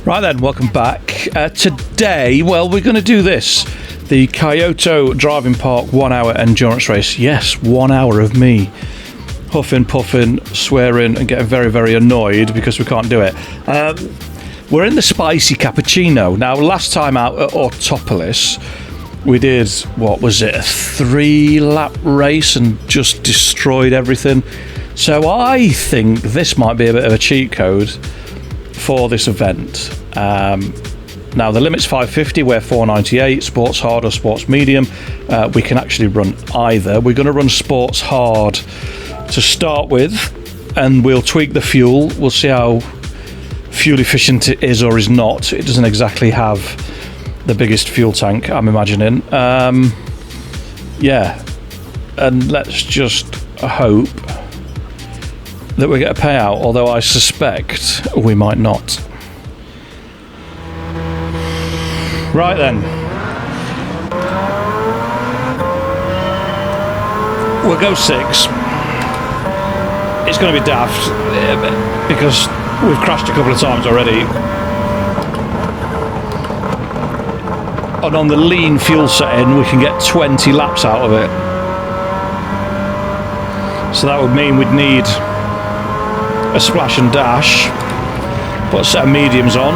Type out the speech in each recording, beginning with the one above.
Right then, welcome back. Today, well, we're going to do this. The Kyoto Driving Park 1 hour endurance race. Yes, 1 hour of me huffing, puffing, swearing and getting very, very annoyed because we can't do it. We're in the spicy Cappuccino. Now, last time out at Autopolis, we did, what was it, a 3-lap race and just destroyed everything. So I think this might be a bit of a cheat code for this event. Now the limit's 550, we're 498, sports hard or sports medium. We can actually run either. We're going to run sports hard to start with, and we'll tweak the fuel. We'll see how fuel efficient it is or is not. It doesn't exactly have the biggest fuel tank, I'm imagining. Yeah, and let's just hope that we get a payout, although I suspect we might not. Right then. We'll go 6. It's going to be daft because we've crashed a couple of times already. And on the lean fuel setting, we can get 20 laps out of it. So that would mean we'd need a splash and dash, put a set of mediums on,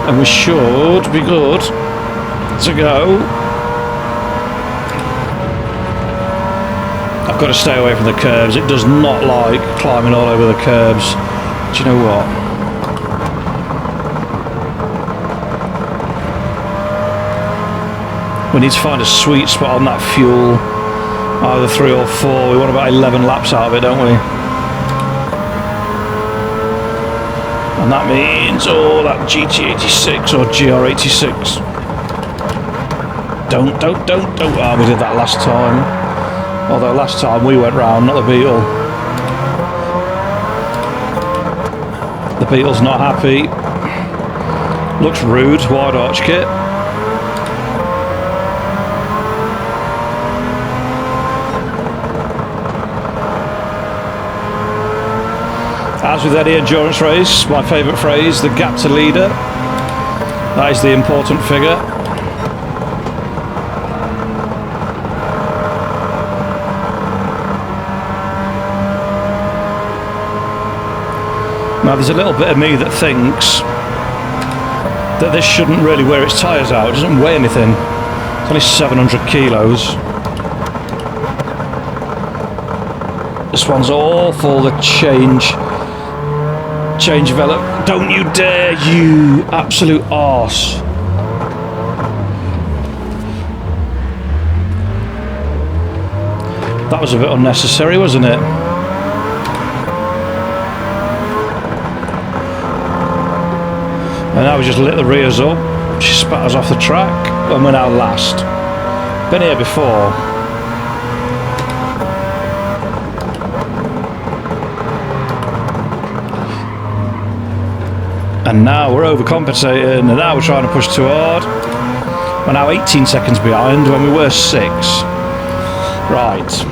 and we should be good to go. I've got to stay away from the curbs. It does not like climbing all over the curbs. Do you know what? We need to find a sweet spot on that fuel. Either 3 or 4. We want about 11 laps out of it, don't we? And that means, that GT86 or GR86. Don't. Oh, we did that last time. Although last time we went round, not the Beetle. The Beetle's not happy. Looks rude, wide arch kit. As with any endurance race, my favourite phrase, the gap to leader. That is the important figure. Now there's a little bit of me that thinks that this shouldn't really wear its tyres out. It doesn't weigh anything. It's only 700 kilos. This one's awful, the change develop. Don't you dare, you absolute arse. That was a bit unnecessary, wasn't it? And now we just lit the rears up. She spat us off the track and we're now last. Been here before. And now we're overcompensating, and now we're trying to push too hard. We're now 18 seconds behind when we were 6. Right.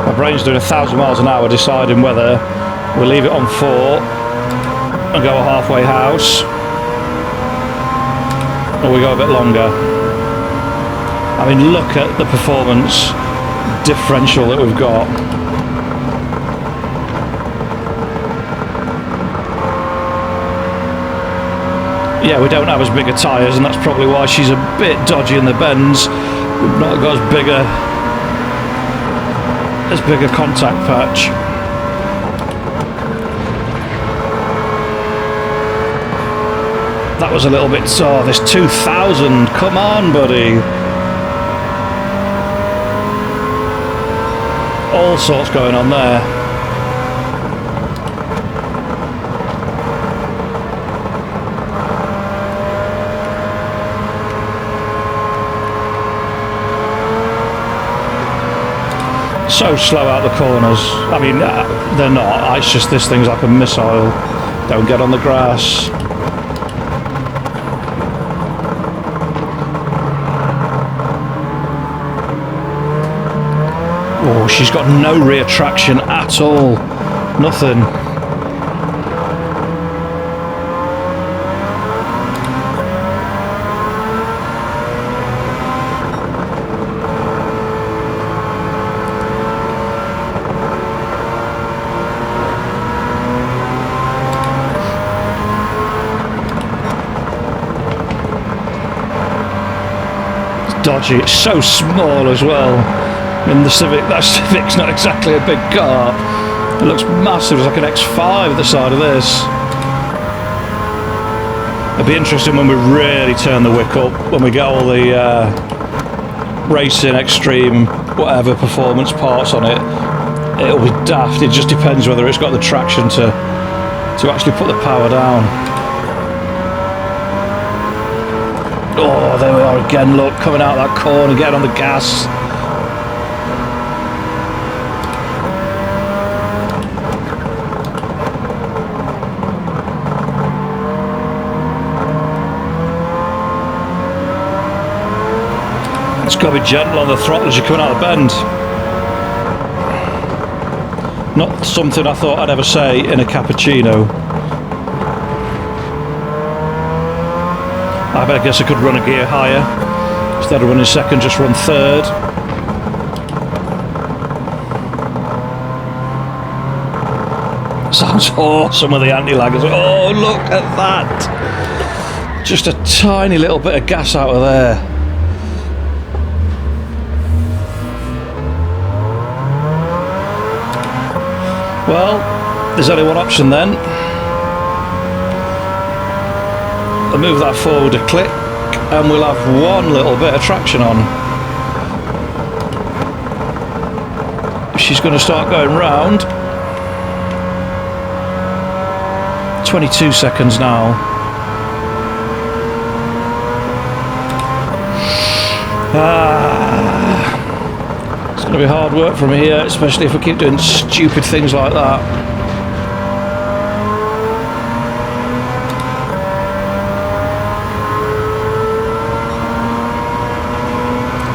My brain's doing 1,000 miles an hour deciding whether we'll leave it on 4 and go a halfway house, or we go a bit longer. I mean, look at the performance differential that we've got. Yeah, we don't have as big a tyres, and that's probably why she's a bit dodgy in the bends. We've not got as big a contact patch. That was a little bit sore. This 2000, come on, buddy. All sorts going on there. So slow out the corners. I mean, they're not. It's just this thing's like a missile. Don't get on the grass. Oh, she's got no rear traction at all. Nothing. Dodgy. It's so small as well. I mean, that Civic's not exactly a big car. It looks massive. It's like an X5 at the side of this. It'll be interesting when we really turn the wick up, when we get all the racing, extreme, whatever performance parts on it. It'll be daft. It just depends whether it's got the traction to actually put the power down. Oh, there we are again, look, coming out that corner, getting on the gas. It's got to be gentle on the throttle as you're coming out of the bend. Not something I thought I'd ever say in a Cappuccino. I guess I could run a gear higher. Instead of running second, just run third. Sounds awesome with the anti-lag. Oh, look at that! Just a tiny little bit of gas out of there. Well, there's only one option then. I'll move that forward a click and we'll have one little bit of traction on. She's going to start going round. 22 seconds now. It's going to be hard work from here, especially if we keep doing stupid things like that.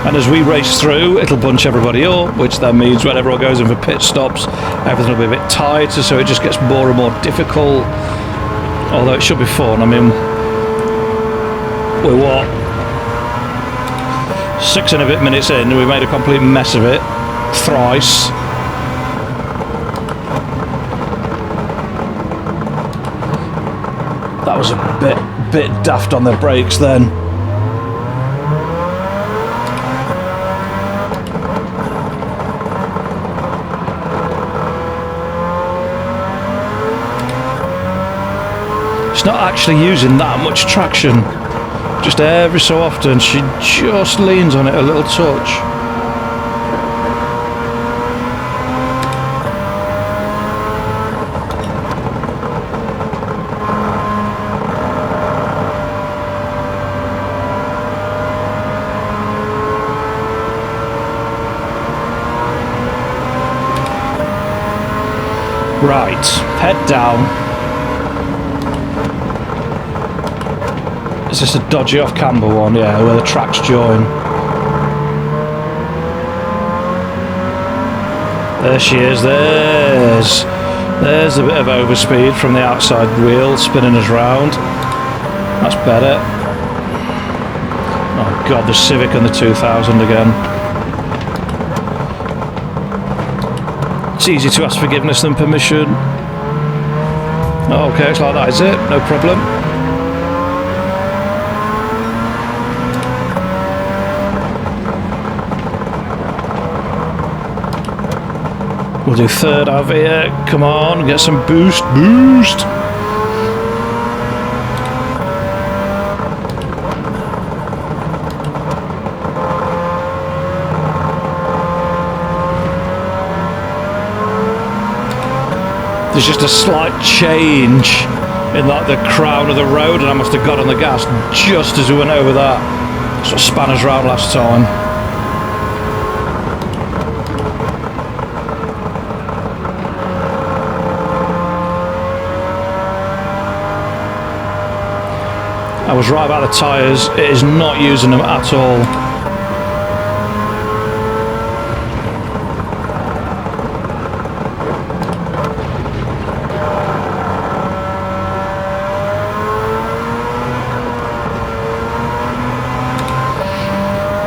And as we race through, it'll bunch everybody up, which then means when everyone goes in for pit stops, everything will be a bit tighter, so it just gets more and more difficult. Although it should be fun. I mean, we're what? 6 and a bit minutes in, and we made a complete mess of it thrice. That was a bit daft on the brakes then. It's not actually using that much traction. Just every so often she just leans on it a little touch. Right, head down. Is this a dodgy off-camber one? Yeah, where the tracks join. There she is, there's a bit of overspeed from the outside wheel spinning us round. That's better. Oh god, the Civic and the 2000 again. It's easy to ask forgiveness than permission. Okay, it's like that, is it? No problem. We'll do third over here. Come on, get some boost. There's just a slight change in like the crown of the road, and I must have got on the gas just as we went over that. Sort of span us round last time. I was right about the tyres. It is not using them at all.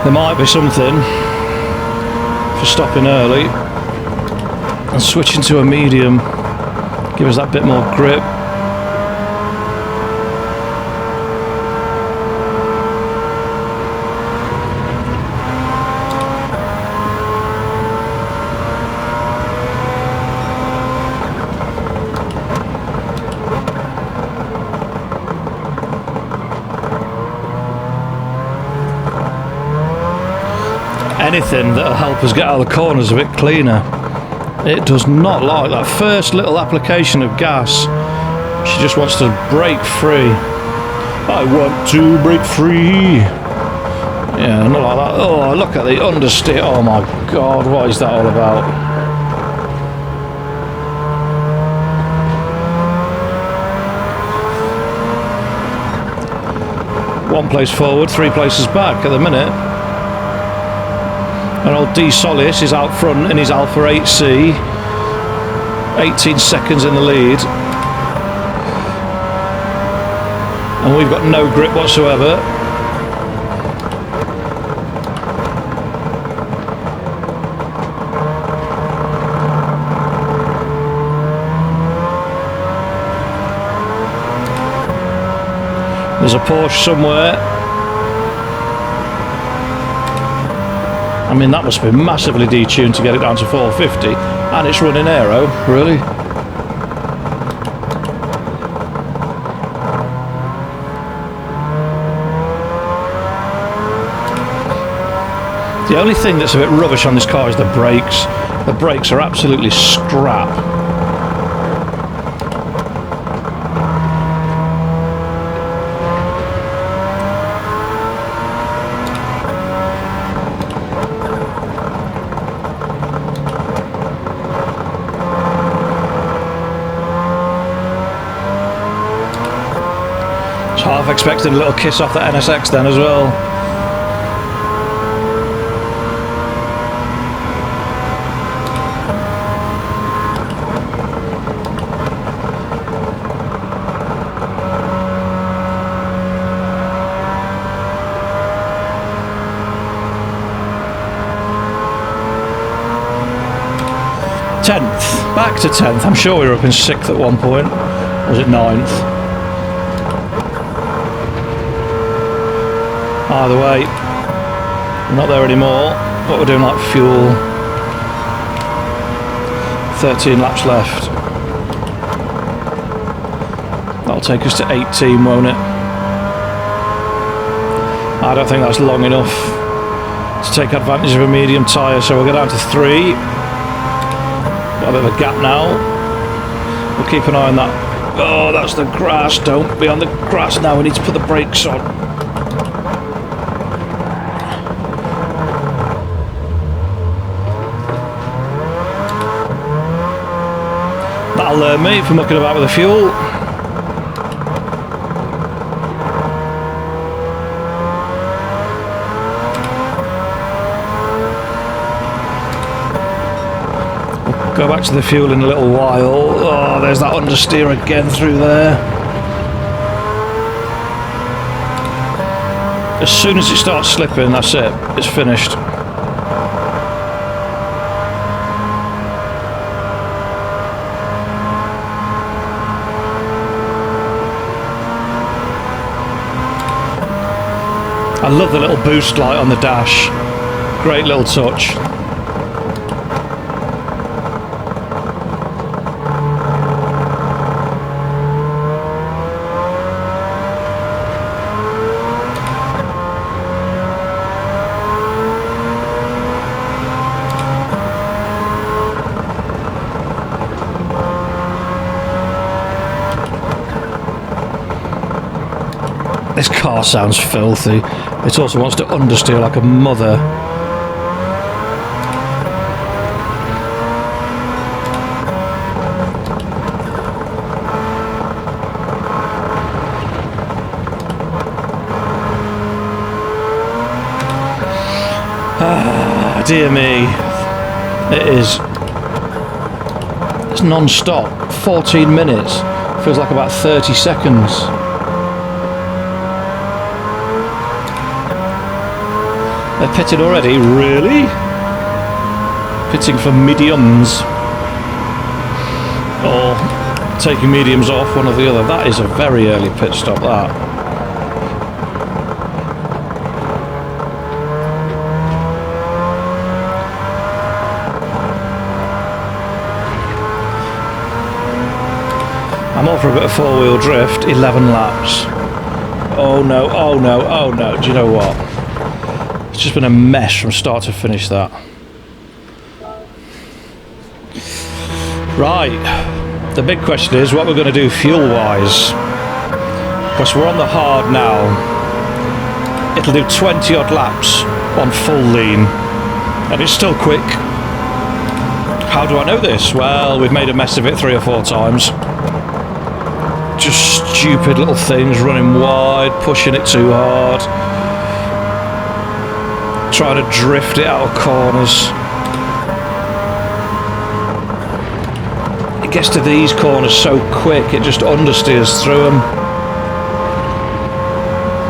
There might be something for stopping early and switching to a medium. Give us that bit more grip. Anything that'll help us get out of the corners a bit cleaner. It does not like that first little application of gas. She just wants to break free. I want to break free. Yeah, not like that. Oh, look at the understeer. Oh my God, what is that all about? One place forward, 3 places back at the minute. And old D Solis is out front in his Alpha 8C, 18 seconds in the lead. And we've got no grip whatsoever. There's a Porsche somewhere. I mean, that must be massively detuned to get it down to 450, and it's running aero, really. The only thing that's a bit rubbish on this car is the brakes. The brakes are absolutely scrap. Half expecting a little kiss off the NSX then as well. Tenth, back to 10th. I'm sure we were up in 6th at one point. Or was it 9th? Either way, we're not there anymore, but we're doing like fuel. 13 laps left. That'll take us to 18, won't it? I don't think that's long enough to take advantage of a medium tyre, so we'll go down to 3. Got a bit of a gap now. We'll keep an eye on that. Oh, that's the grass. Don't be on the grass now. We need to put the brakes on. That'll learn me if I'm mucking about with the fuel. We'll go back to the fuel in a little while. Oh, there's that understeer again through there. As soon as it starts slipping, that's it. It's finished. I love the little boost light on the dash. Great little touch. This car sounds filthy. It also wants to understeer like a mother. Ah, dear me. It is. It's non-stop. 14 minutes. Feels like about 30 seconds. They're pitted already? Really? Pitting for mediums. Or taking mediums off, one or the other. That is a very early pit stop, that. I'm all for a bit of four-wheel drift. 11 laps. Oh no, oh no, oh no. Do you know what? It's just been a mess from start to finish, that. Right. The big question is what we're going to do fuel-wise. Because we're on the hard now. It'll do 20 odd laps on full lean. And it's still quick. How do I know this? Well, we've made a mess of it 3 or 4 times. Just stupid little things, running wide, pushing it too hard, trying to drift it out of corners. It gets to these corners so quick, it just understeers through them.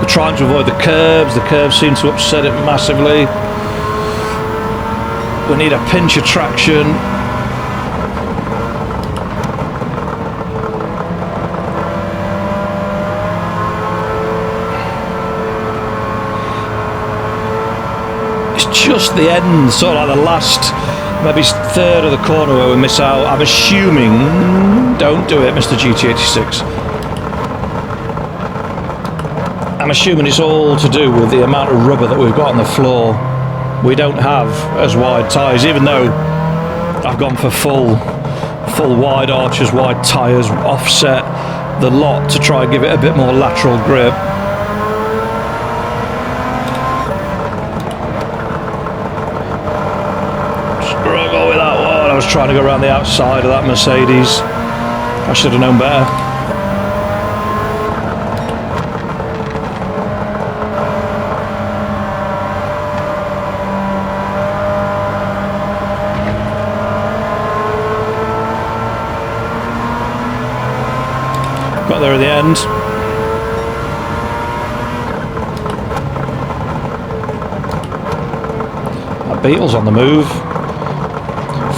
We're trying to avoid the curves seem to upset it massively. We need a pinch of traction. Just the end, sort of like the last, maybe third of the corner where we miss out. I'm assuming, don't do it, Mr. GT86. I'm assuming it's all to do with the amount of rubber that we've got on the floor. We don't have as wide tyres, even though I've gone for full wide arches, wide tyres, offset the lot to try and give it a bit more lateral grip. I was trying to go around the outside of that Mercedes. I should have known better. Got there at the end. That Beetle's on the move.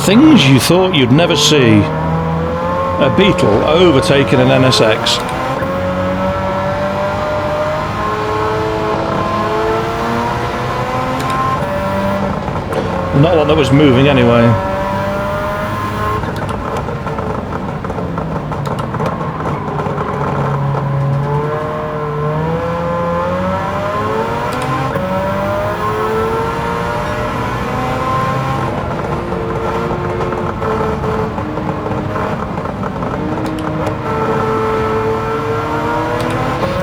Things you thought you'd never see. A Beetle overtaking an NSX. Not one that was moving anyway.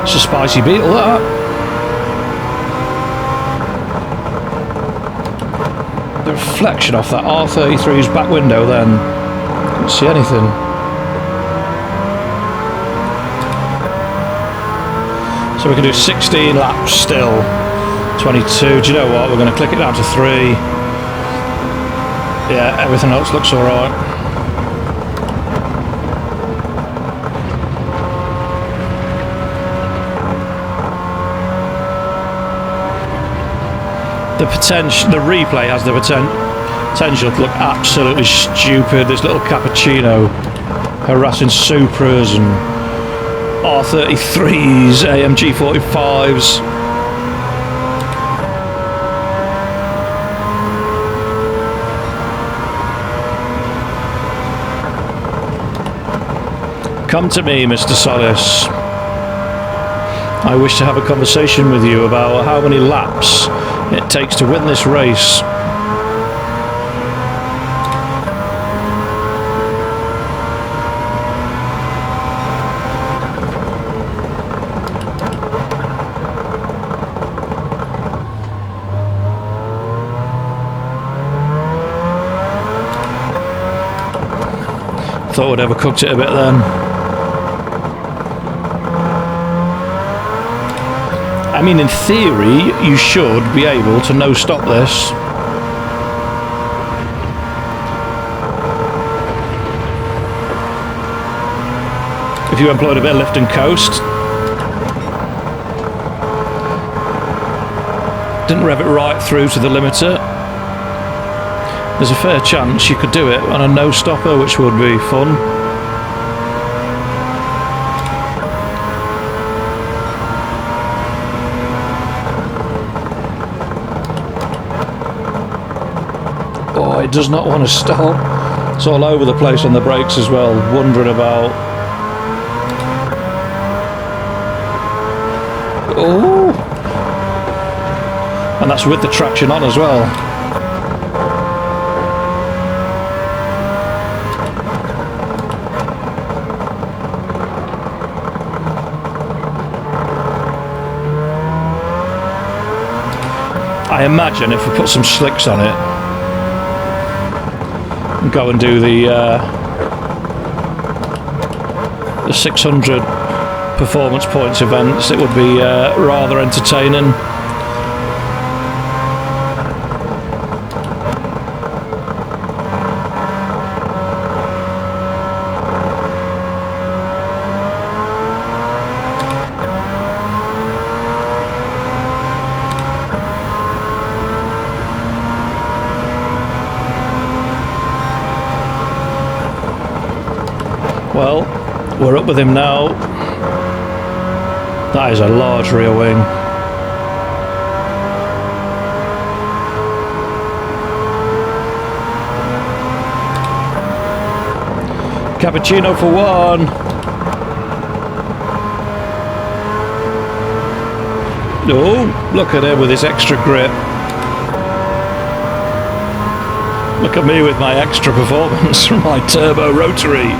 It's a spicy Beetle, that. The reflection off that R33's back window then. Couldn't see anything. So we can do 16 laps still. 22. Do you know what? We're going to click it down to 3. Yeah, everything else looks alright. The replay has the potential to look absolutely stupid. This little Cappuccino harassing Supras and R33s, AMG 45s. Come to me, Mr. Solis. I wish to have a conversation with you about how many laps it takes to win this race. Thought we'd overcooked it a bit then. I mean, in theory, you should be able to no-stop this. if you employed a bit of lift and coast. Didn't rev it right through to the limiter. There's a fair chance you could do it on a no-stopper, which would be fun. Oh, it does not want to stop. It's all over the place on the brakes as well, wondering about... Oh! And that's with the traction on as well. I imagine if we put some slicks on it and go and do the 600 performance points events, it would be rather entertaining. Well, we're up with him now. That is a large rear wing. Cappuccino for one. Oh, look at him with his extra grip. Look at me with my extra performance from my turbo rotary.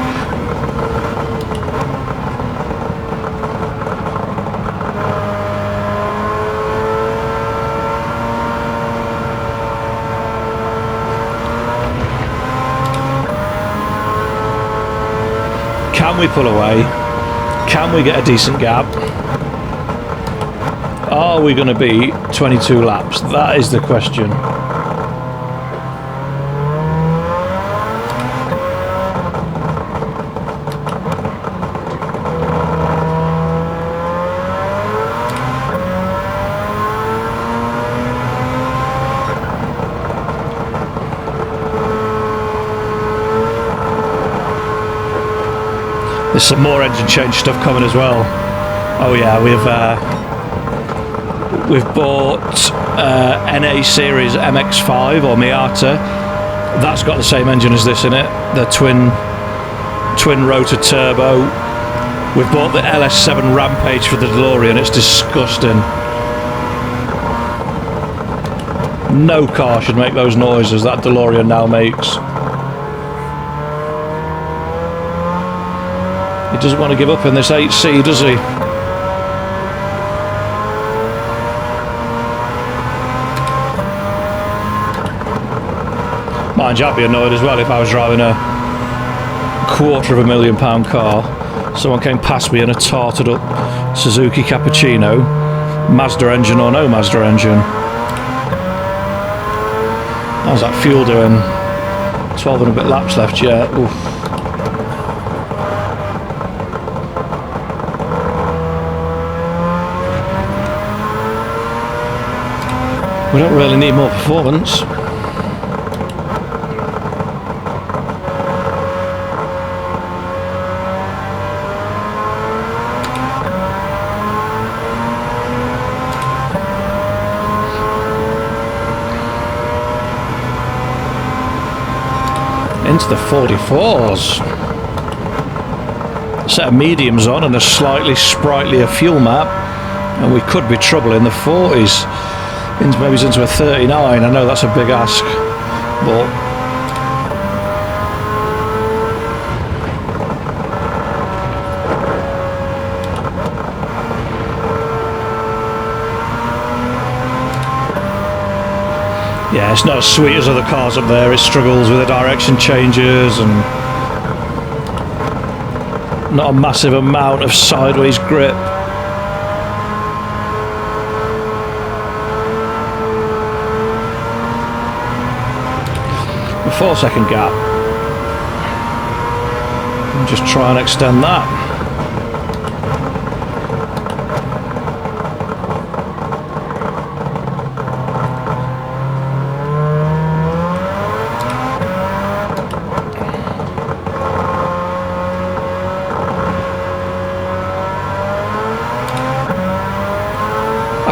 Can we pull away? Can we get a decent gap? Are we going to beat 22 laps? That is the question. There's some more engine change stuff coming as well. Oh yeah, we've bought NA series MX5 or Miata. That's got the same engine as this in it, the twin rotor turbo. We've bought the LS7 Rampage for the DeLorean. It's disgusting. No car should make those noises that DeLorean now makes. He doesn't want to give up in this 8C, does he? Mind you, I'd be annoyed as well if I was driving a £250,000 car. Someone came past me in a tarted up Suzuki Cappuccino, Mazda engine or no Mazda engine. How's that fuel doing? 12 and a bit laps left yet. Oof. We don't really need more performance. Into the 44s. Set of mediums on and a slightly sprightlier fuel map, and we could be trouble in the 40s. Maybe it's into a 39. I know that's a big ask, but yeah, it's not as sweet as other cars up there. It struggles with the direction changes and not a massive amount of sideways grip. A 4-second gap. And just try and extend that.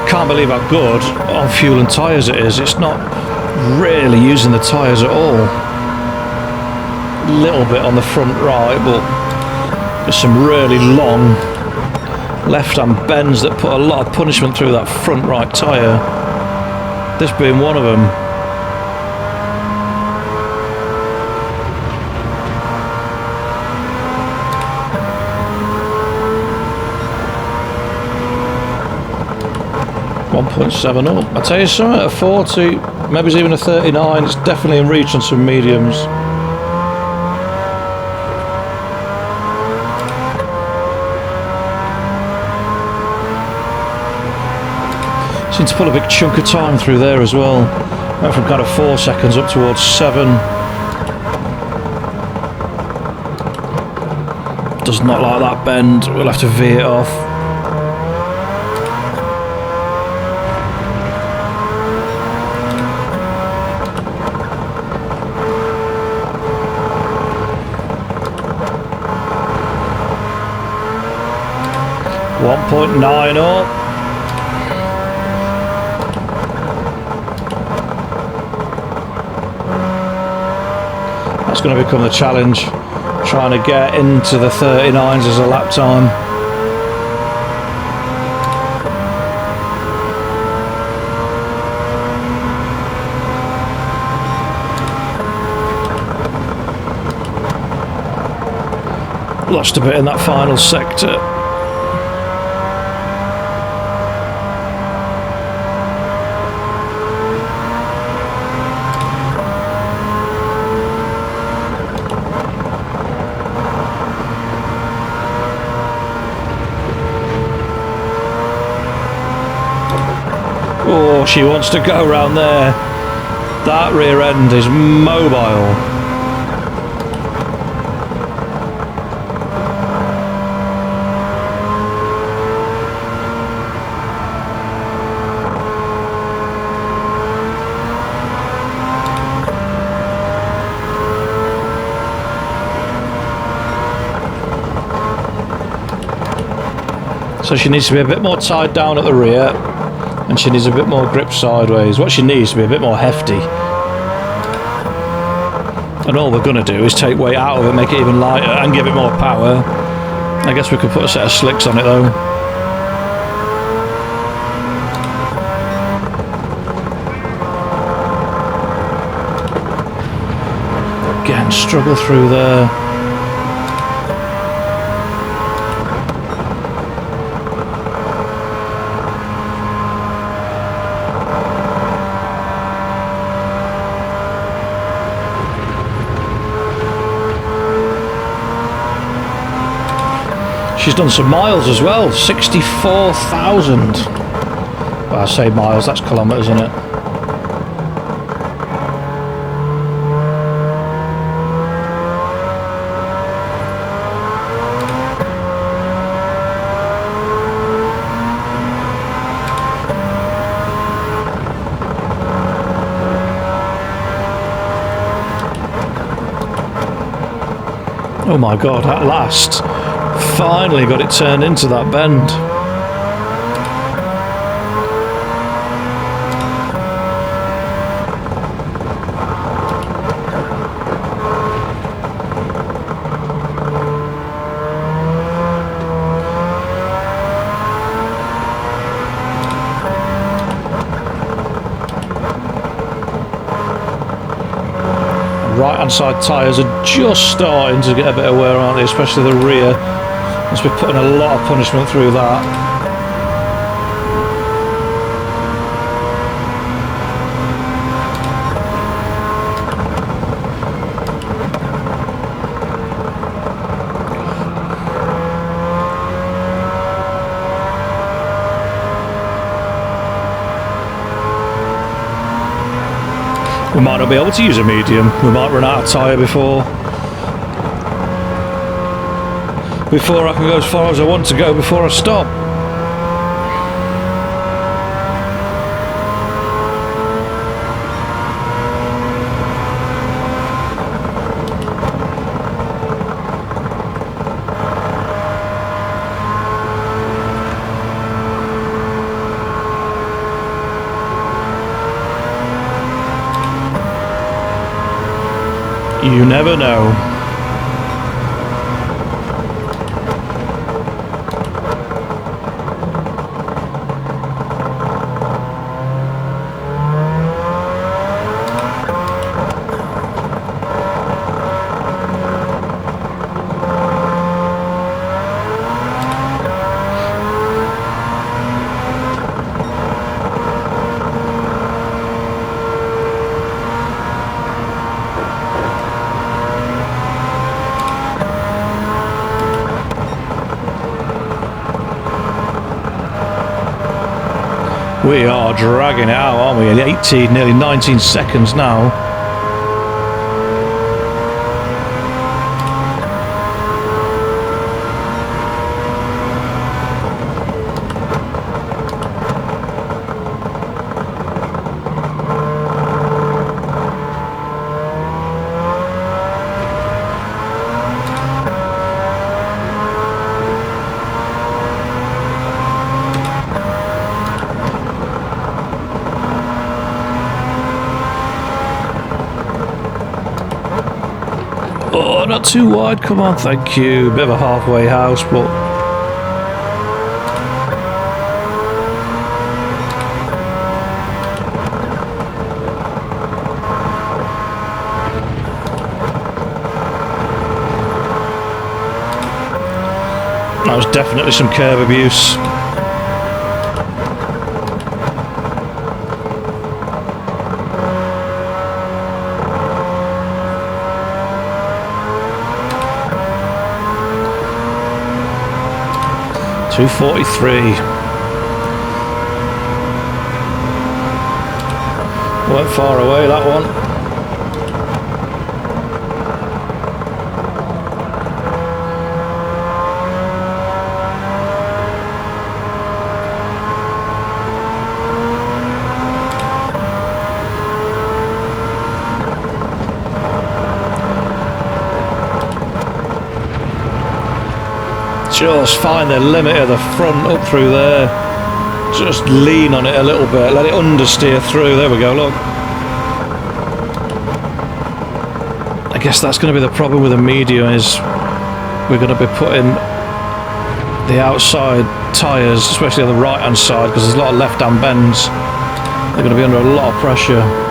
can't believe how good on fuel and tyres it is. It's not really using the tyres at all. A little bit on the front right, but there's some really long left-hand bends that put a lot of punishment through that front right tyre. This being one of them. .70. I tell you something, a 40, maybe it's even a 39. It's definitely in reach on some mediums. Seems to pull a big chunk of time through there as well. Went from kind of 4 seconds up towards 7. Does not like that bend. We'll have to veer it off. .9 up. That's going to become the challenge, trying to get into the 39s as a lap time. Lost a bit in that final sector. Oh, she wants to go round there. That rear end is mobile. So she needs to be a bit more tied down at the rear. And she needs a bit more grip sideways. What she needs to be a bit more hefty. And all we're going to do is take weight out of it, make it even lighter and give it more power. I guess we could put a set of slicks on it though. Again, struggle through there. She's done some miles as well, 64,000. Well, I say miles, that's kilometres, isn't it? Oh my God, at last. Finally got it turned into that bend. Right hand side tyres are just starting to get a bit of wear, aren't they? Especially the rear. Must be putting a lot of punishment through that. We might not be able to use a medium. We might run out of tyre before I can go as far as I want to go before I stop. You never know. We are dragging it out, aren't we? 18, nearly 19 seconds now. Oh, not too wide, come on, thank you. Bit of a halfway house, but... that was definitely some curb abuse. .243. Weren't far away, that one. Just find the limit of the front up through there. Just lean on it a little bit, let it understeer through. There we go, look. I guess that's going to be the problem with the medium, is we're going to be putting the outside tyres, especially on the right hand side, because there's a lot of left hand bends. They're going to be under a lot of pressure.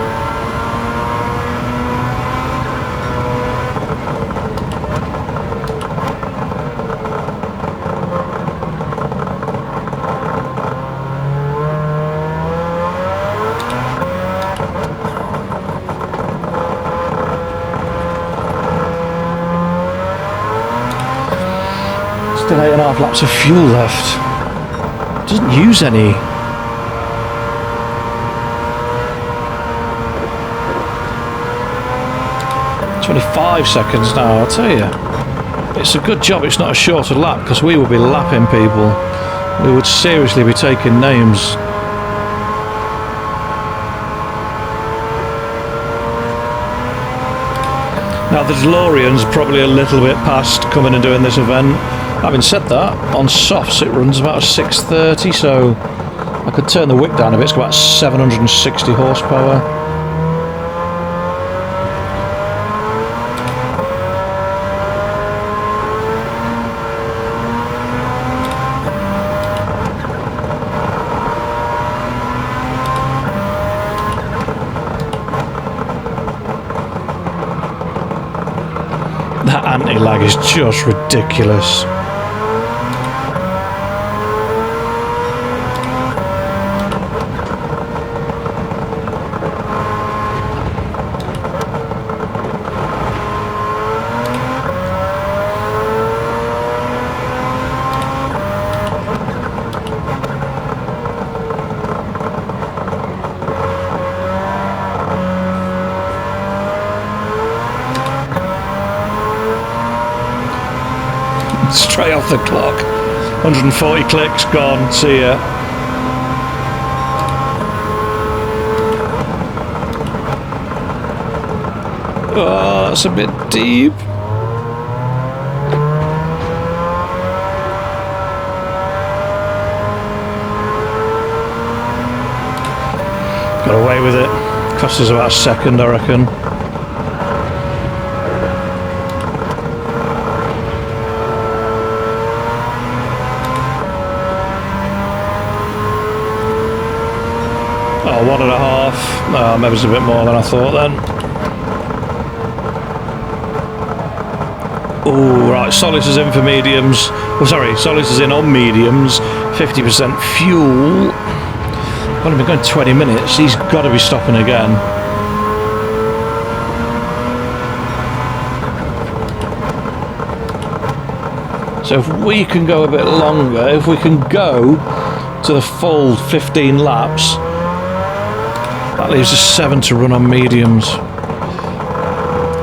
Still 8.5 laps of fuel left. Doesn't use any. .25 seconds now, I'll tell you. It's a good job it's not a shorter lap, because we would be lapping people. We would seriously be taking names. Now the DeLorean's probably a little bit past coming and doing this event. Having said that, on softs it runs about 630, so I could turn the wick down a bit. It's got about 760 horsepower. That anti-lag is just ridiculous. Straight off the clock. 140 clicks, gone, see ya. Oh, that's a bit deep. Got away with it. Cost us about a second, I reckon. Oh, 1.5. Maybe it's a bit more than I thought then. Oh, right. Solis is in for mediums. Oh, sorry. Solis is in on mediums. 50% fuel. I've only been going 20 minutes. He's got to be stopping again. So if we can go a bit longer, if we can go to the full 15 laps, that leaves us 7 to run on mediums.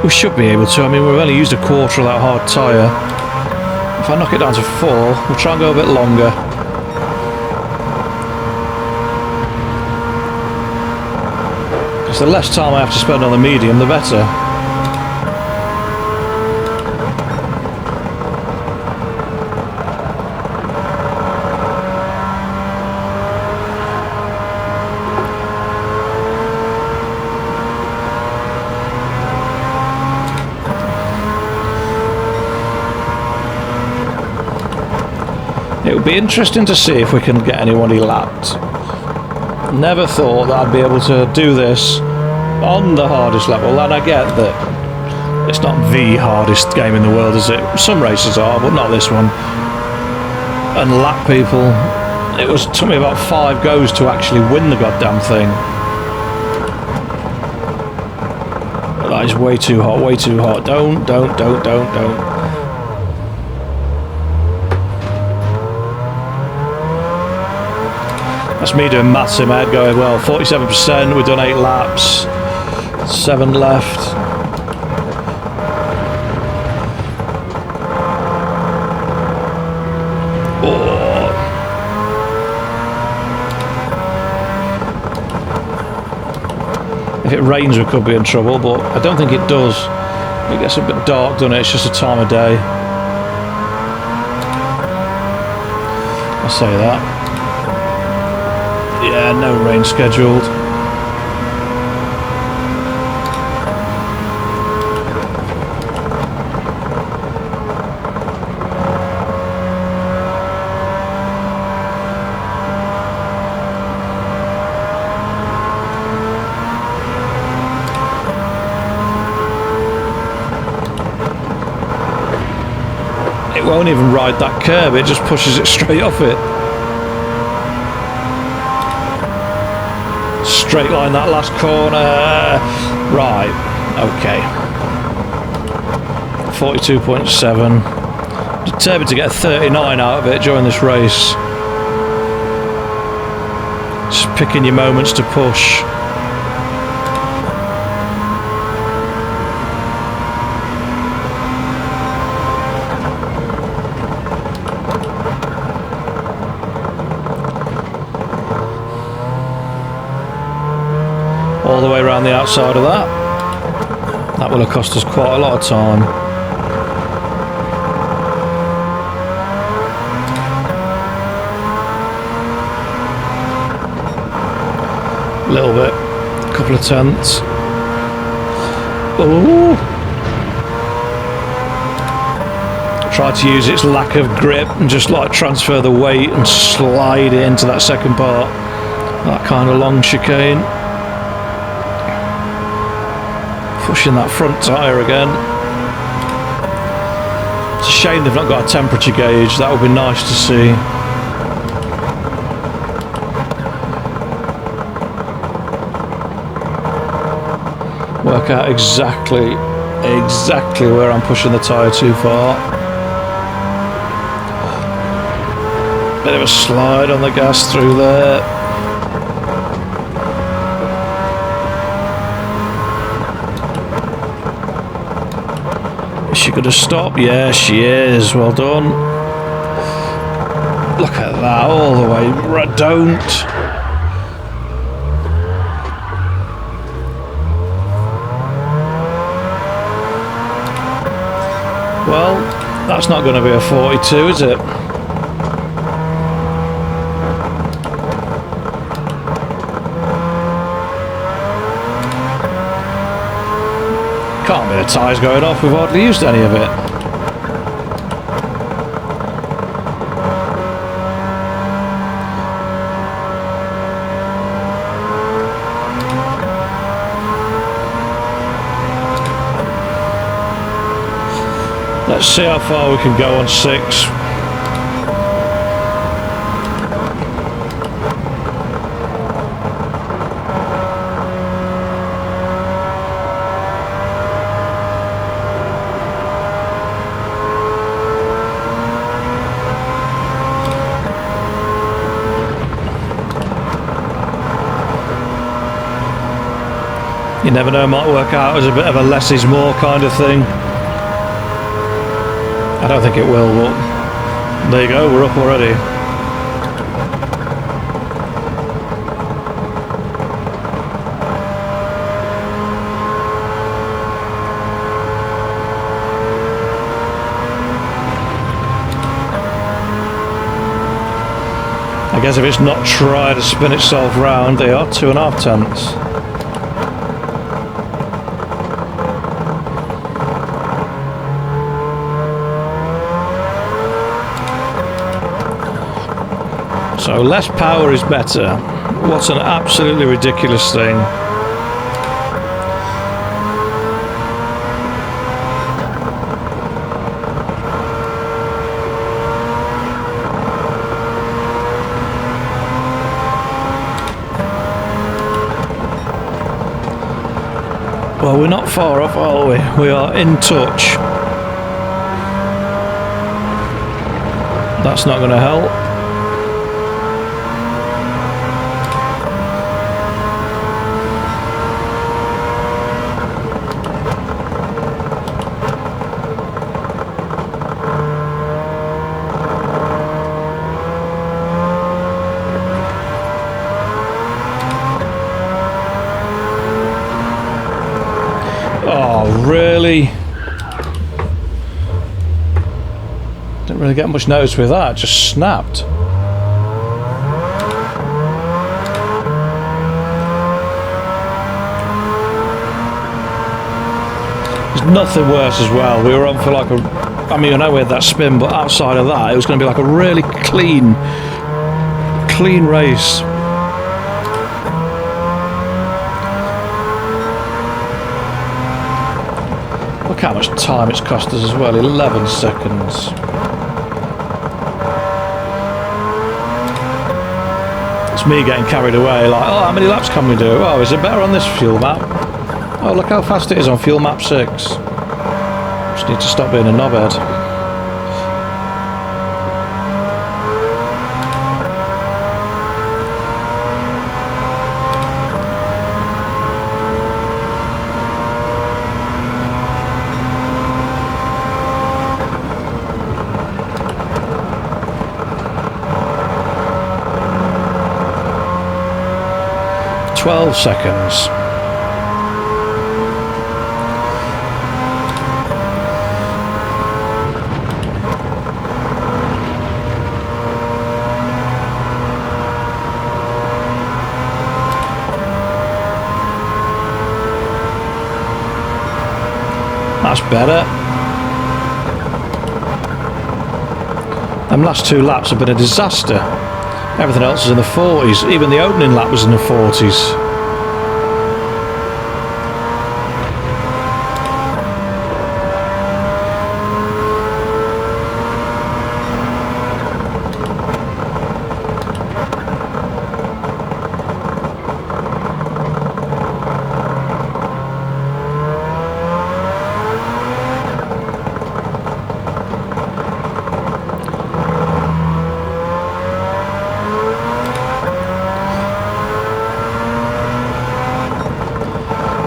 We should be able to. I mean, we've only used a quarter of that hard tyre. If I knock it down to 4, we'll try and go a bit longer. Because the less time I have to spend on the medium, the better. It would be interesting to see if we can get anybody lapped. Never thought that I'd be able to do this on the hardest level, and I get that it's not the hardest game in the world, is it? Some races are, but not this one. And lap people, it took me about 5 goes to actually win the goddamn thing. But that is way too hot, way too hot. Don't. That's me doing maths in my head going, well, 47%, we've done 8 laps, 7 left. Oh. If it rains we could be in trouble, but I don't think it does. It gets a bit dark, doesn't it? It's just a time of day. I'll say that. Yeah, no rain scheduled. It won't even ride that curb, it just pushes it straight off it. Straight line that last corner. Right, okay. 42.7. Determined to get a 39 out of it during this race. Just picking your moments to push. All the way around the outside of that. That will have cost us quite a lot of time. A little bit, a couple of tenths. Ooh. Try to use its lack of grip and just like transfer the weight and slide it into that second part. That kind of long chicane. Pushing that front tyre again. It's a shame they've not got a temperature gauge, that would be nice to see. Work out exactly where I'm pushing the tyre too far. Bit of a slide on the gas through there. Is she going to stop? Yeah, she is. Well done. Look at that, all the way. Don't. Well, that's not going to be a 42, is it? Can't be the tyres going off, we've hardly used any of it. Let's see how far we can go on 6. You never know, it might work out as a bit of a less is more kind of thing. I don't think it will, but there you go, we're up already. I guess if it's not trying to spin itself round, they are 2.5 tenths. So less power is better. What's an absolutely ridiculous thing. Well, we're not far off, are we? We are in touch. That's not going to help. Really? Didn't really get much notice with that, just snapped. There's nothing worse as well. We were on for like a, I mean, I know we had that spin, but outside of that, it was going to be like a really clean race. Look how much time it's cost us as well, 11 seconds. It's me getting carried away, like, oh, how many laps can we do? Oh, is it better on this fuel map? Oh, look how fast it is on fuel map 6. Just need to stop being a knobhead. Twelve seconds. That's better. Them last 2 laps have been a disaster. Everything else is in the 40s. Even the opening lap was in the 40s.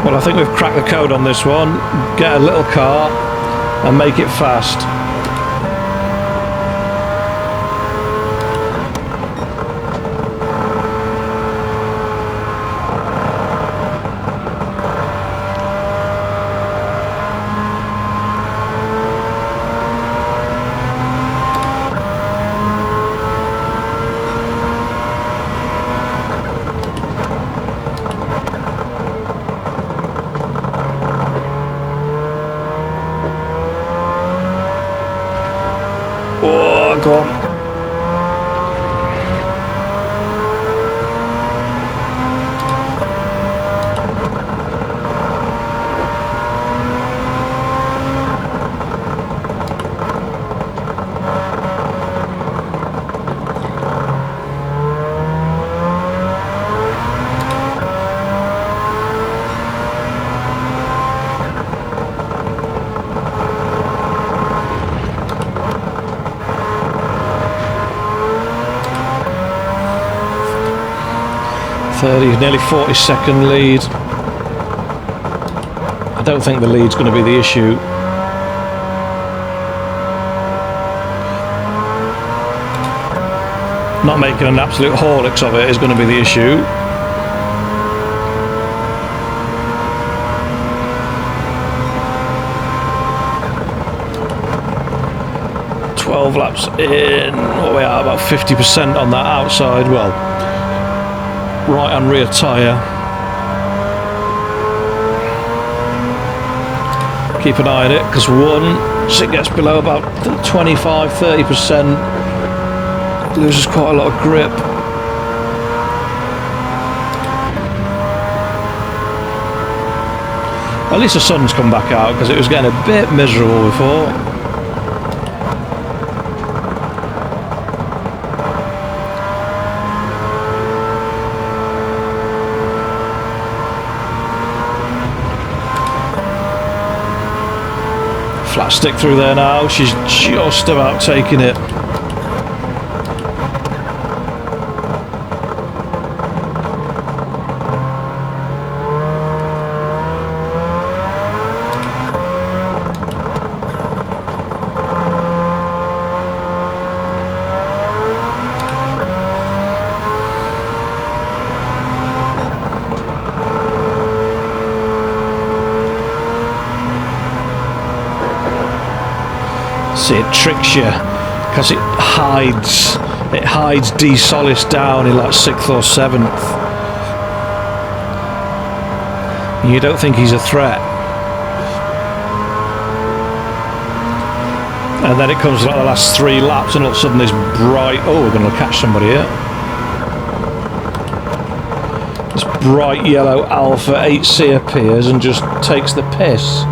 Well, I think we've cracked the code on this one. Get a little car and make it fast. 30, nearly 40-second lead. I don't think the lead's going to be the issue. Not making an absolute horlicks of it is going to be the issue. Laps in, what we are, about 50% on that outside, well, right and rear tyre. Keep an eye on it, because once it gets below about 25-30%, it loses quite a lot of grip. At least the sun's come back out, because it was getting a bit miserable before. Flat stick through there now, she's just about taking it. See, it tricks you because it hides D Solis down in like 6th or 7th. You don't think he's a threat, and then it comes like the last 3 laps and all of a sudden this bright, oh, we're going to catch somebody here, this bright yellow Alpha 8C appears and just takes the piss.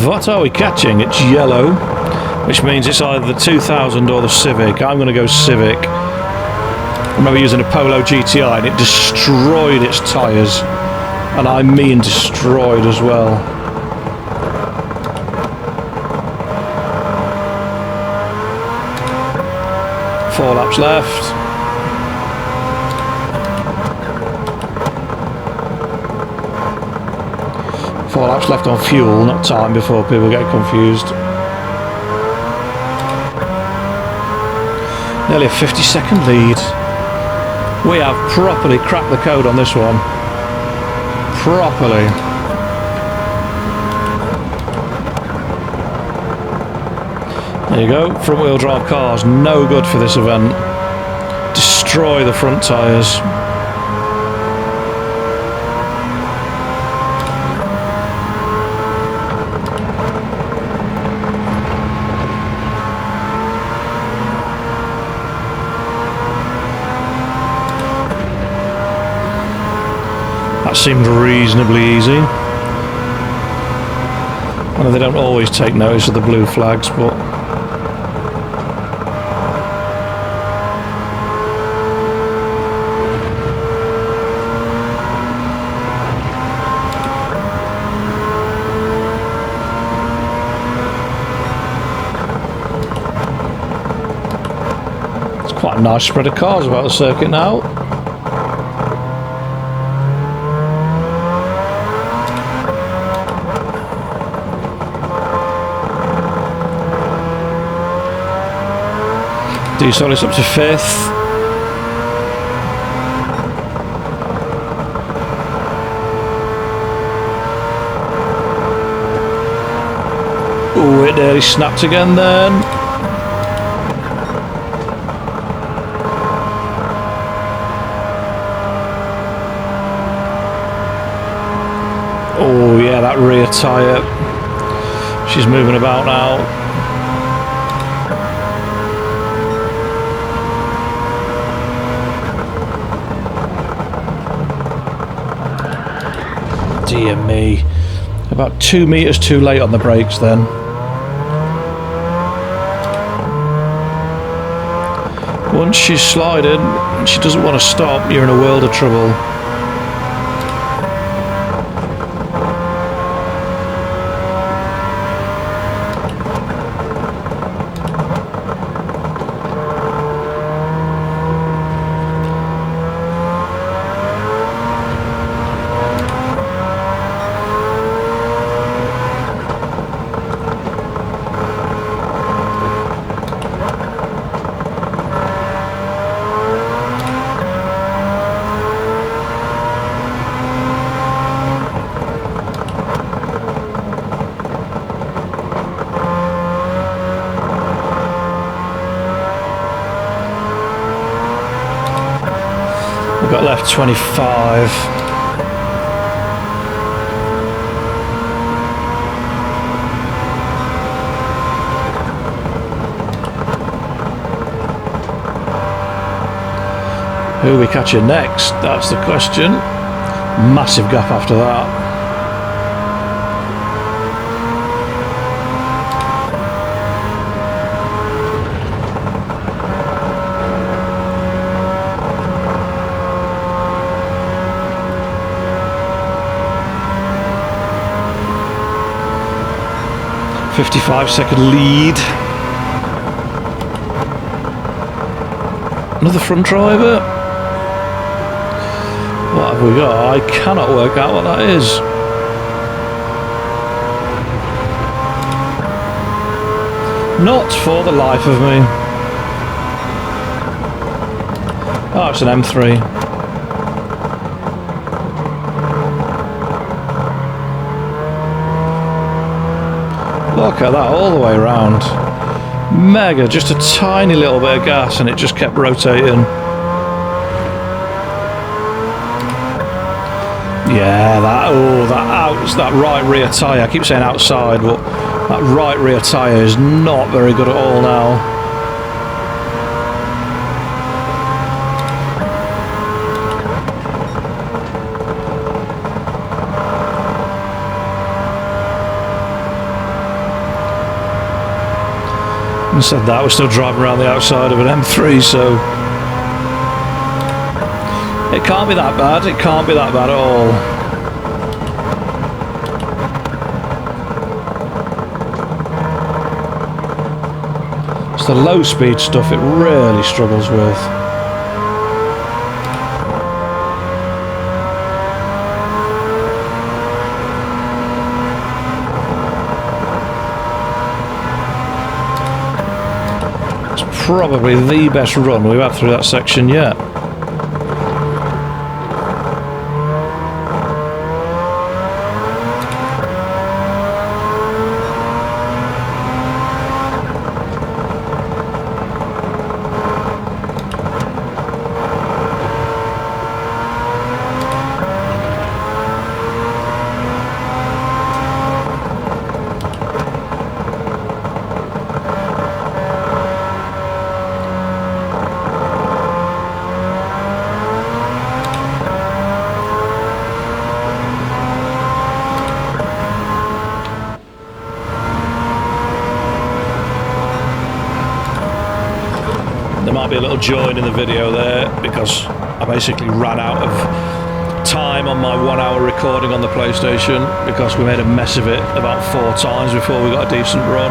What are we catching? It's yellow, which means it's either the 2000 or the Civic. I'm going to go Civic. I remember using a Polo GTI and it destroyed its tyres, and I mean destroyed as well. Four laps left. Four laps left on fuel, not time, before people get confused. Nearly a 50-second lead. We have properly cracked the code on this one. Properly. There you go, front wheel drive cars, no good for this event. Destroy the front tyres. That seemed reasonably easy. I know they don't always take notice of the blue flags, but it's quite a nice spread of cars about the circuit now. D Solis up to 5th. Oh, it nearly snapped again then. Oh yeah, that rear tyre. She's moving about now. Dear me. About 2 metres too late on the brakes then. Once she's sliding and she doesn't want to stop, you're in a world of trouble. We've got left 25. Who are we catching next? That's the question. Massive gap after that. .55-second lead. Another front driver. What have we got? I cannot work out what that is. Not for the life of me. Oh, it's an M3. Look at that, all the way around. Mega, just a tiny little bit of gas and it just kept rotating. Yeah, that right rear tyre, I keep saying outside, but that right rear tyre is not very good at all now. And said that, we're still driving around the outside of an M3, so it can't be that bad, it can't be that bad at all. It's the low speed stuff it really struggles with. Probably the best run we've had through that section yet. There might be a little join in the video there because I basically ran out of time on my 1 hour recording on the PlayStation because we made a mess of it about 4 times before we got a decent run.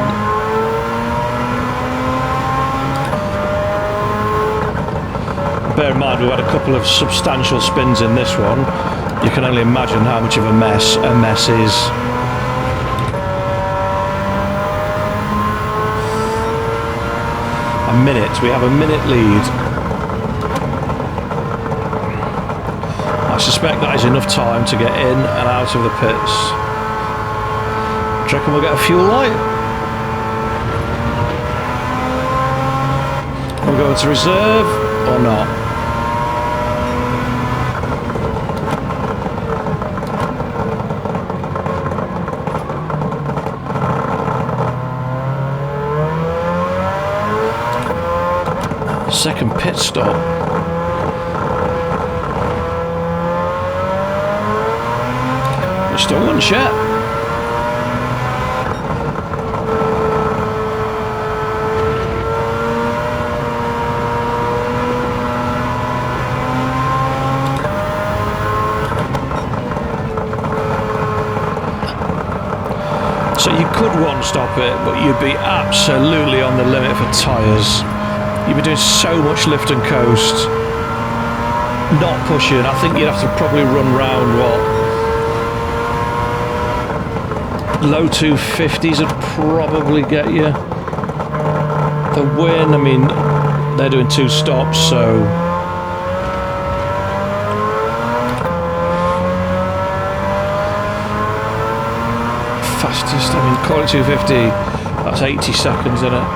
Bear in mind we've had a couple of substantial spins in this one. You can only imagine how much of a mess is. We have a minute lead. I suspect that is enough time to get in and out of the pits. Do you reckon we'll get a fuel light? We'll go into reserve or not? Second pit stop. We're still one yet. don't stop it, but you'd be absolutely on the limit for tyres. You'd be doing so much lift and coast, not pushing. I think you'd have to probably run round what? Low 250s would probably get you. The win, I mean, they're doing 2 stops, so fastest, I mean, call it 250, that's 80 seconds in it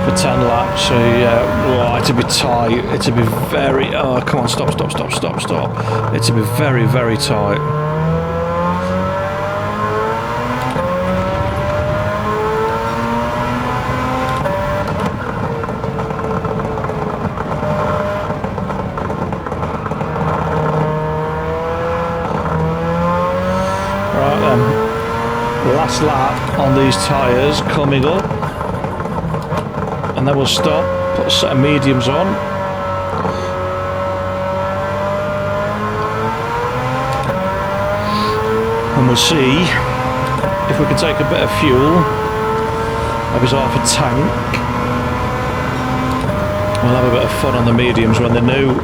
for 10 laps, so yeah, well, it'd be tight, it'd be very, oh come on, stop, it'd be very, very tight. Right then, last lap on these tyres coming up, and then we'll stop, put a set of mediums on. And we'll see if we can take a bit of fuel, maybe half a tank. We'll have a bit of fun on the mediums when they're new.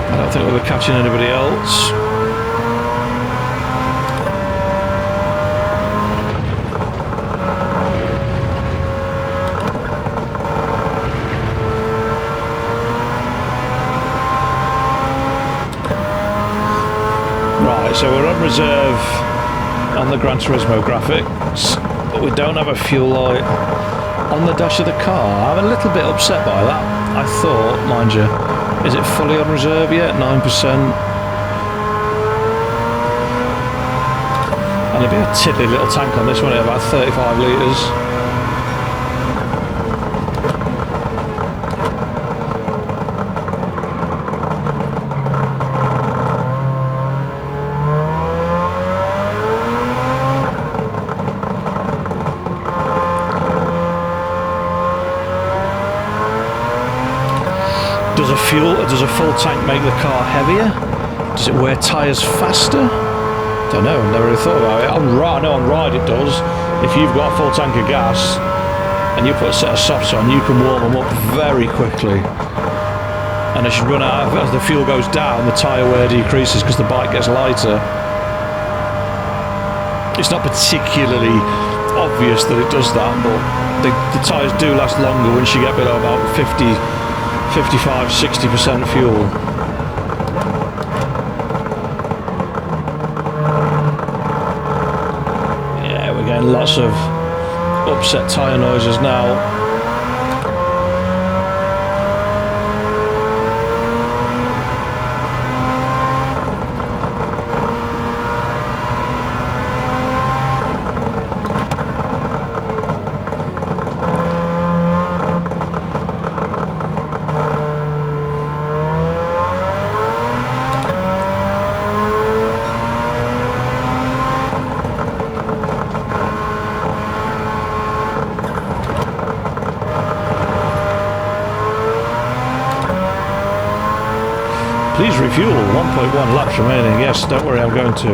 I don't think we'll be catching anybody else. Right, so we're on reserve on the Gran Turismo graphics, but we don't have a fuel light on the dash of the car. I'm a little bit upset by that. I thought, mind you, is it fully on reserve yet? 9%. And it'd be a tiddly little tank on this one, about 35 litres. Does a full tank make the car heavier? Does it wear tyres faster? Don't know, never really thought about it. I know on ride it does. If you've got a full tank of gas and you put a set of softs on, you can warm them up very quickly. And as you run out, as the fuel goes down, the tyre wear decreases because the bike gets lighter. It's not particularly obvious that it does that, but the tyres do last longer once you get below about 55-60% fuel. Yeah, we're getting lots of upset tyre noises now. Please refuel, 1.1 laps remaining. Yes, don't worry, I'm going to.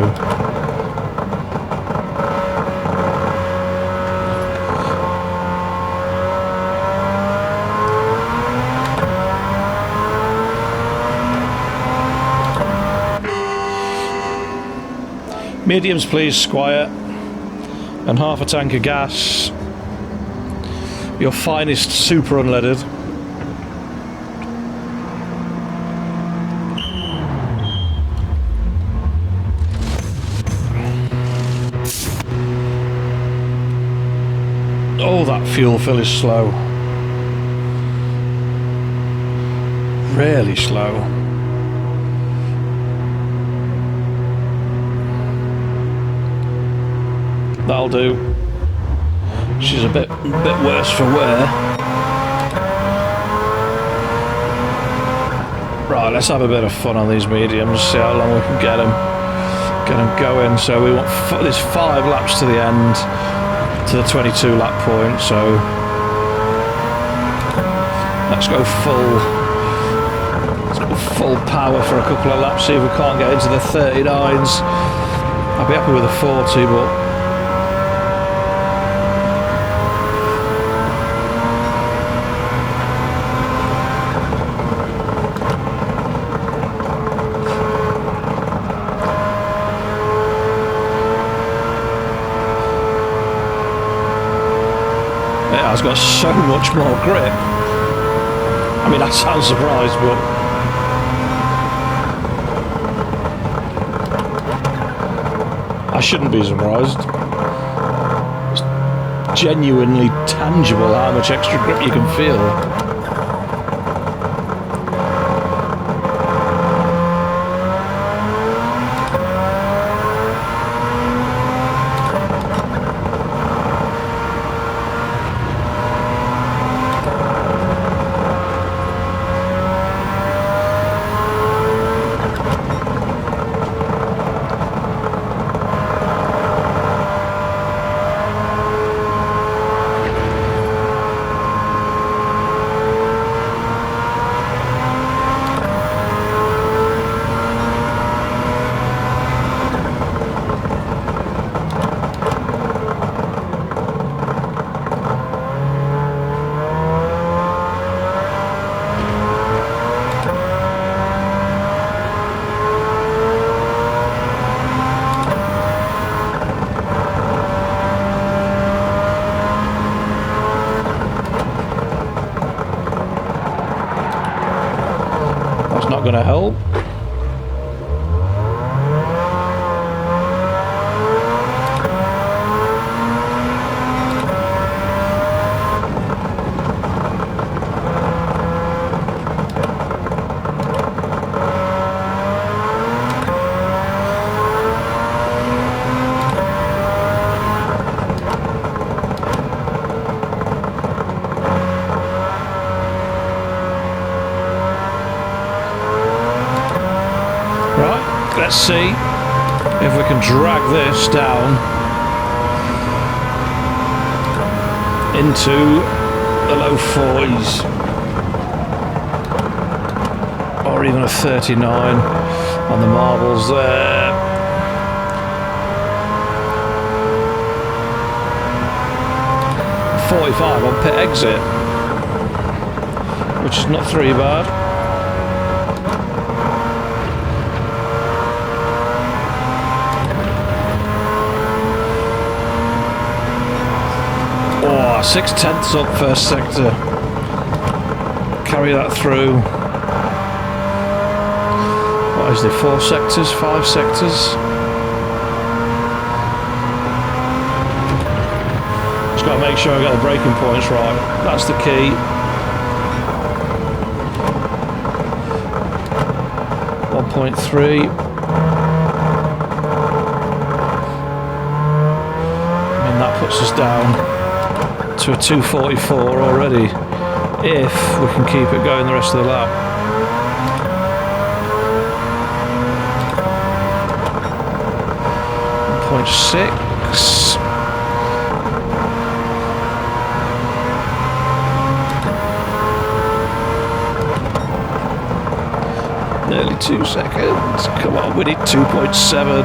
Mediums please, Squire. And half a tank of gas. Your finest super unleaded. Oh, that fuel fill is slow. Really slow. That'll do. She's a bit worse for wear. Right, let's have a bit of fun on these mediums. See how long we can get them going. So we want there's 5 laps to the end. To the 22 lap point, so let's go full power for a couple of laps, see if we can't get into the 39s. I'd be happy with a 40, but it has got so much more grip. I mean, I sound surprised, but I shouldn't be surprised. It's genuinely tangible how much extra grip you can feel. Not going to help. Let's see if we can drag this down into the low 40s or even a 39 on the marbles there. .45 on pit exit, which is not too bad. Oh, 6/10 up first sector. Carry that through. What is there? 4 sectors? 5 sectors? Just got to make sure I get the braking points right. That's the key. .3. And that puts us down to a 2:44 already, if we can keep it going the rest of the lap. .6. Nearly 2 seconds. Come on, we need 2.7,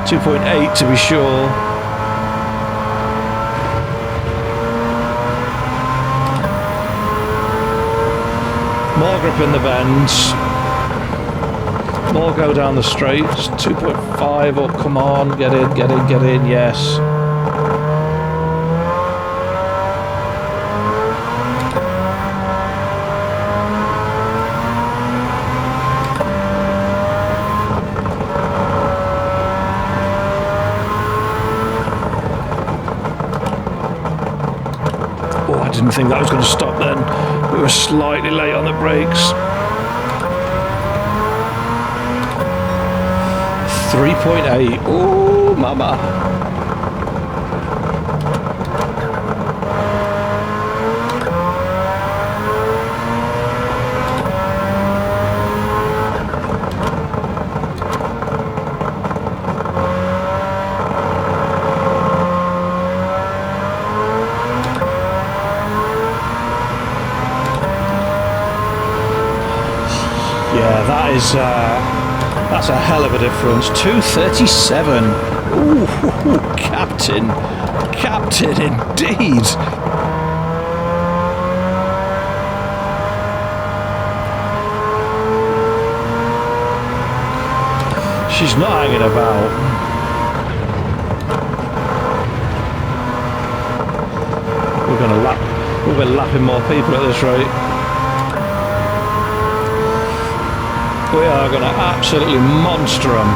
2.8 to be sure. More grip in the bends. More go down the straights. 2.5. Oh, come on. Get in, get in, get in. Yes. Oh, I didn't think that was going to stop then. We were slightly late on the brakes. 3.8. Oh, mama. Yeah, that That's a hell of a difference. 2:37. Ooh, captain. Captain indeed. She's not hanging about. We'll be lapping more people at this rate. We are going to absolutely monster them.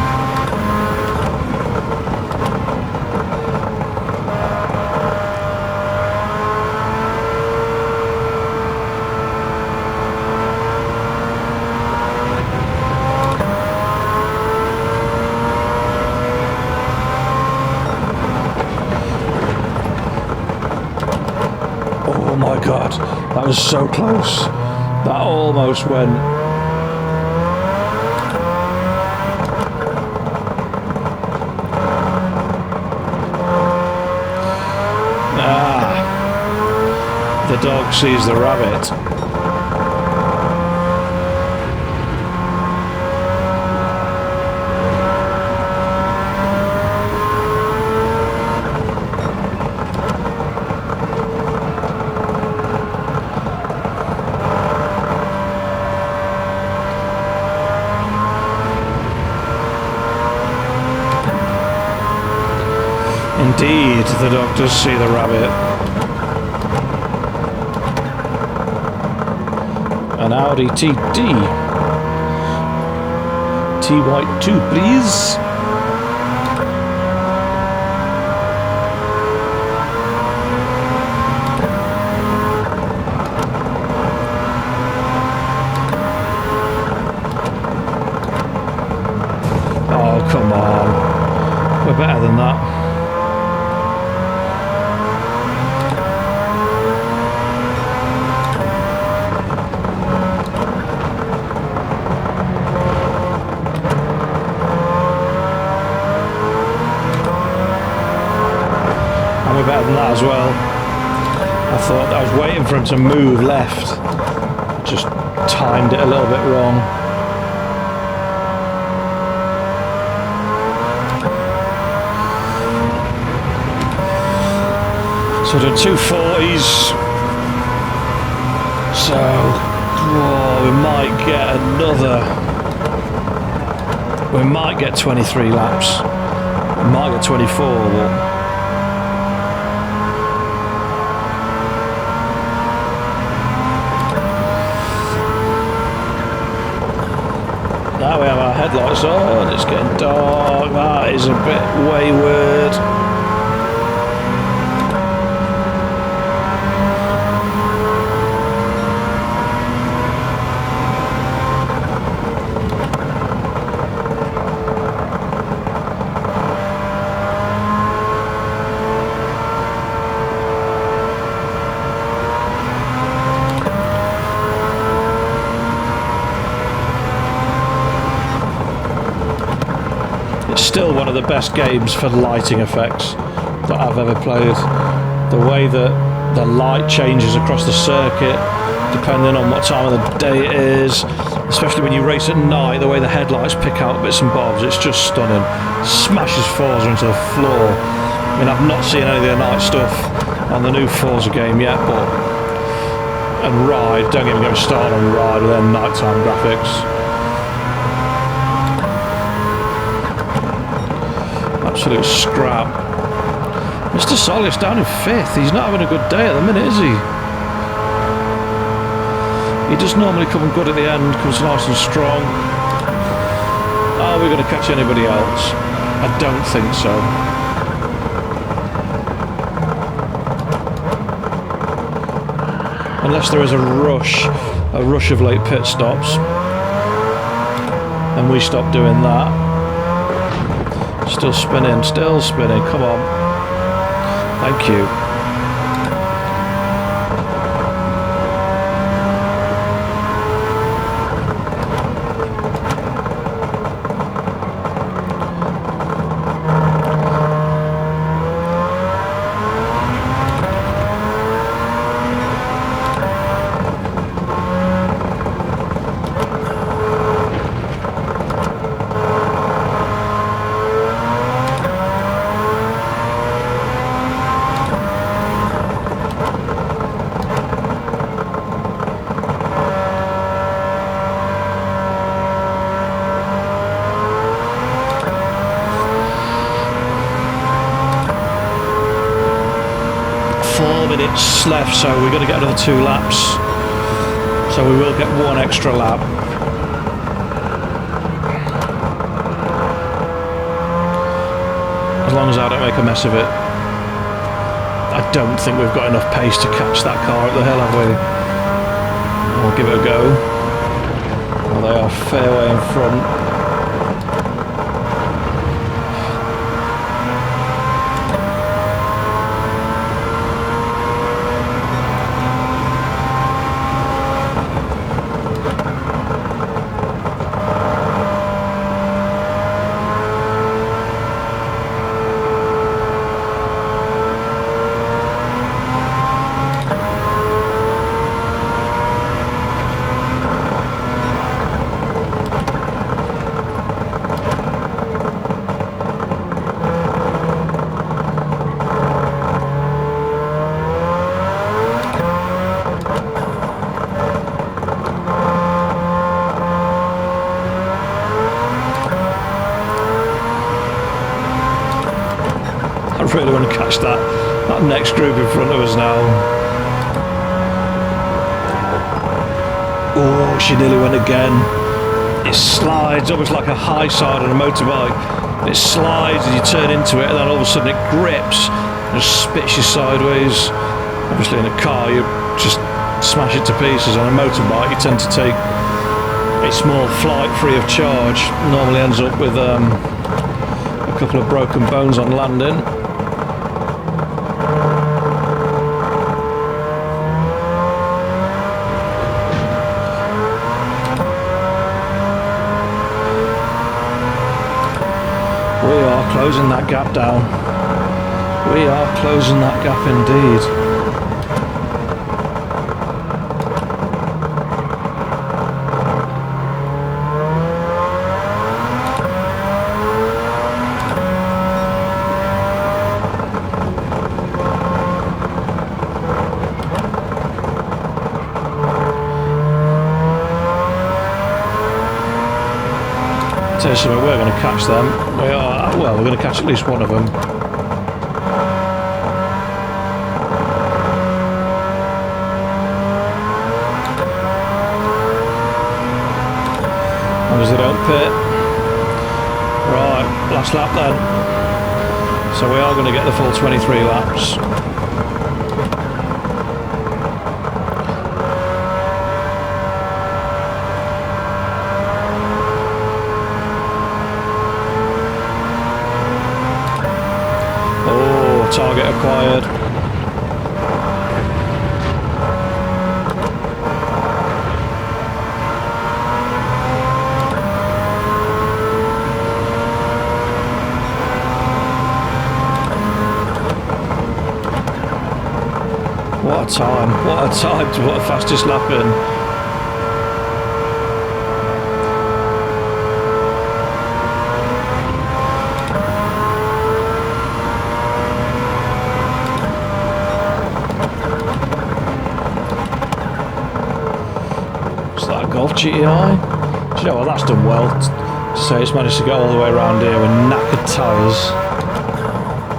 Oh my God, that was so close. That almost went. The dog sees the rabbit. Indeed, the dog does see the rabbit. An Audi TT. T White 2, please. Oh, come on. We're better than that. Better than that as well. I thought I was waiting for him to move left. Just timed it a little bit wrong. So the 240s. So we might get another. We might get 23 laps. We might get 24. But now we have our headlights on, it's getting dark, that is a bit wayward. Still one of the best games for lighting effects that I've ever played. The way that the light changes across the circuit depending on what time of the day it is, especially when you race at night, the way the headlights pick out bits and bobs, it's just stunning. Smashes Forza into the floor. I mean, I've not seen any of the night stuff on the new Forza game yet, but and Ride, don't even get me started on Ride with their nighttime graphics. Absolute scrap. Mr. Solis down in 5th. He's not having a good day at the minute, is he? He does normally come good at the end, comes nice and strong. Are we going to catch anybody else? I don't think so. Unless there is a rush of late pit stops. And we stop doing that. Still spinning, come on. Thank you. minutes left, so we're going to get another 2 laps. So we will get 1 extra lap. As long as I don't make a mess of it. I don't think we've got enough pace to catch that car up the hill, have we? We'll give it a go. Well, they are a fair way in front. I really want to catch that next group in front of us now. Oh, she nearly went again. It slides almost like a high side on a motorbike. It slides and you turn into it, and then all of a sudden it grips and just spits you sideways. Obviously in a car you just smash it to pieces. On a motorbike you tend to take a small flight free of charge. Normally ends up with a couple of broken bones on landing. We are closing that gap down. We are closing that gap indeed. Tell you something, we're going to catch them. We are, well, we're going to catch at least one of them. As long as they don't pit. Right, last lap then. So we are going to get the full 23 laps. Target acquired. What a time, what a time to put a fastest lap in. Golf GTI. Do you know what, that's done well. So it's managed to get all the way around here with knackered tyres.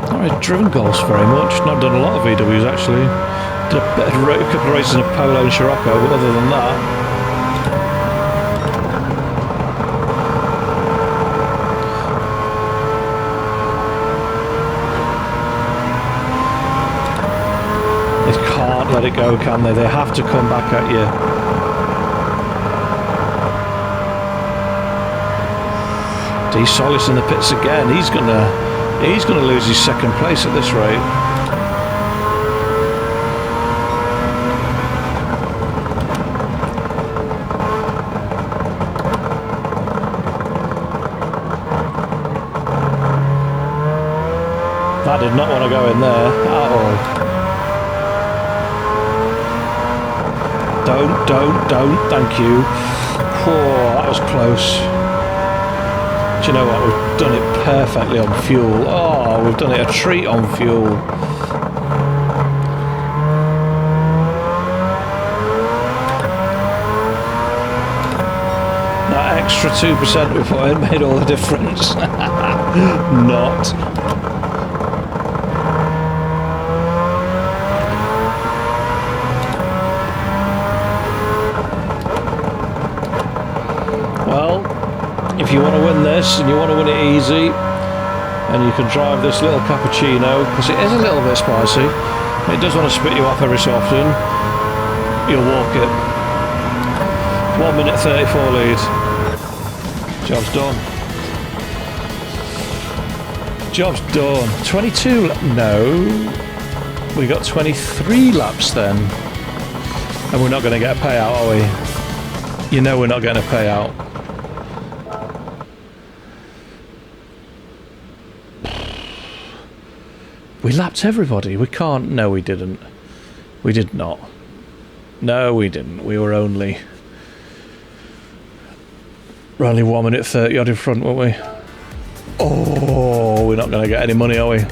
Not really driven golfs very much. Not done a lot of VWs actually. Did a couple of races in a Polo and Scirocco, but other than that. They can't let it go, can they? They have to come back at you. D Solis in the pits again. He's gonna lose his second place at this rate. That did not want to go in there at all. Don't, thank you. Oh, that was close. Do you know what, we've done it perfectly on fuel. Oh, we've done it a treat on fuel. That extra 2% we put in made all the difference. Not. this and you want to win it easy, and you can drive this little cappuccino, because it is a little bit spicy, it does want to spit you off every so often, you'll walk it. 1 minute 34 lead. Job's done. Job's done. 22, no, we got 23 laps then, and we're not going to get a payout, are we? You know we're not getting a payout. We lapped everybody. We can't. No, we didn't. We did not. No, we didn't. We were only 1 minute 30 odd in front, weren't we? Oh, we're not going to get any money, are we?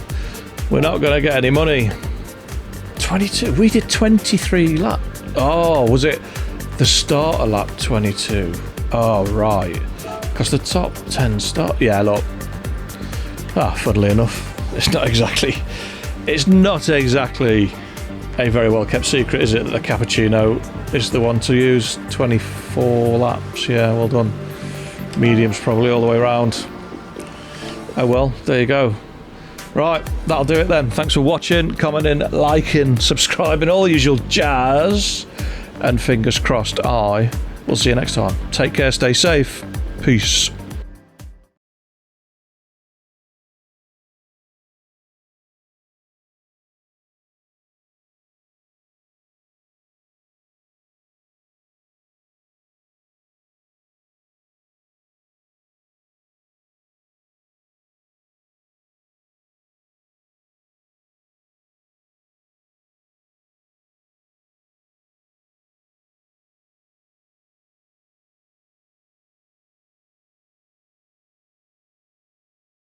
We're not going to get any money. 22. We did 23 laps. Oh, was it the starter lap 22? Oh, right. Because the top 10 start. Yeah, look. Funnily enough, it's not exactly a very well kept secret, is it, that the cappuccino is the one to use? 24 laps. Yeah, well done. Mediums probably all the way around. Oh well, there you go. Right, that'll do it then. Thanks for watching, commenting, liking, subscribing, all the usual jazz. And fingers crossed, I will see you next time. Take care, stay safe. Peace.